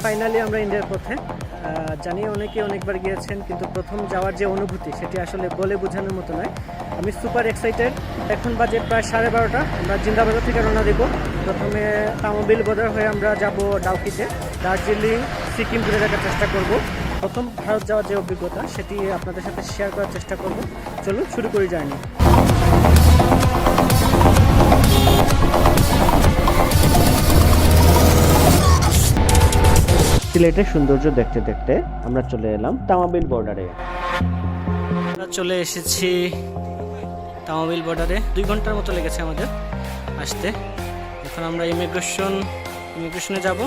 Finally আমরা ইন্ডিয়ার পথে। জানি অনেকে অনেকবার গিয়েছেন, কিন্তু প্রথম যাওয়ার যে অনুভূতি সেটি আসলে বলে বোঝানোর মতো নয়। আমি সুপার এক্সাইটেড। এখন বাজে প্রায় 12:30। আমরা জিন্দাবাজার থেকে রওনা দেব। প্রথমে তামবিল বর্ডার হয়ে আমরা যাব ডাউকিতে, দার্জিলিং, সিকিম ঘুরে দেখার চেষ্টা করব। প্রথম ভারত যাওয়ার যে অভিজ্ঞতা সেটি আপনাদের সাথে শেয়ার করার চেষ্টা করব। চলুন শুরু করি জার্নি। সিলেটের সৌন্দর্য দেখতে দেখতে আমরা চলে এলাম তামাবিল বর্ডারে। আমরা চলে এসেছি তামাবিল বর্ডারে। 2 ঘন্টার মতো লেগেছে আমাদের আসতে। এখন আমরা ইমিগ্রেশনে যাব।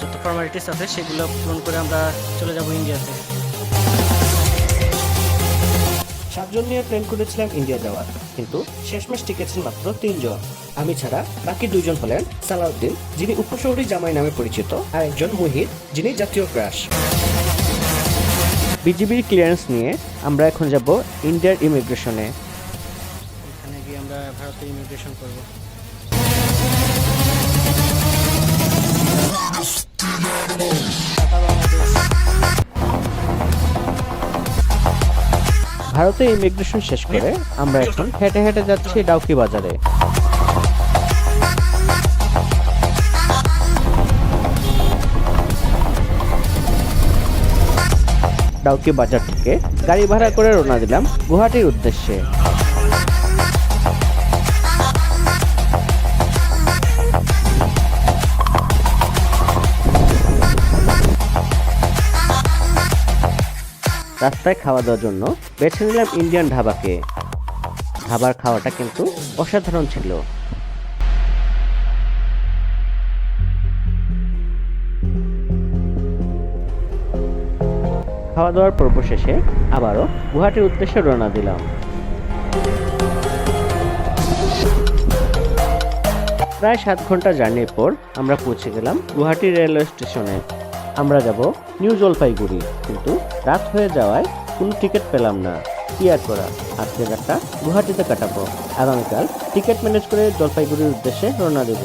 যত ফর্মালিটিস আছে সেগুলো পূরণ করে আমরা চলে যাব ইন্ডিয়াতে। 7 জন নিয়ে প্ল্যান করেছিলাম ইন্ডিয়া যাওয়ার, কিন্তু শেষমেশ টিকেট ছিল মাত্র 3 জন। আমি ছাড়া বাকি 2 জন হলেন সালাউদ্দিন, যিনি উপশহরী জামাই নামে পরিচিত, আর একজন মুহিত, যিনি জাতীয় ক্রাশ। বিজিবির ক্লিয়ারেন্স নিয়ে আমরা এখন যাব ইন্ডিয়ার ইমিগ্রেশনে। এখানে গিয়ে আমরা ভারতে ইমিগ্রেশন করব। ভারতে ইমিগ্রেশন শেষ করে আমরা এখন হেঁটে হেঁটে যাচ্ছি ডাউকি বাজারে। ডাউকি বাজার থেকে গাড়ি ভাড়া করে রওনা দিলাম গুয়াহাটির উদ্দেশ্যে। রাস্তায় খাওয়া দাওয়ার জন্য বেছে নিলাম ইন্ডিয়ান ধাবাকে। ধাবার খাওয়াটা কিন্তু অসাধারণ ছিল। খাওয়া দাওয়ার পর্ব শেষে আবারও গুয়াহাটির উদ্দেশ্যে রওনা দিলাম। প্রায় 7 ঘন্টা জার্নির পর আমরা পৌঁছে গেলাম গুয়াহাটি রেলওয়ে স্টেশনে। আমরা যাব নিউ জলপাইগুড়ি, কিন্তু রাত হয়ে যাওয়ায় কোনো টিকিট পেলাম না। কি আর করা, আজকের রাতটা গুয়াহাটিতে কাটাবো। আগামীকাল টিকিট ম্যানেজ করে জলপাইগুড়ির উদ্দেশ্যে রওনা দেব।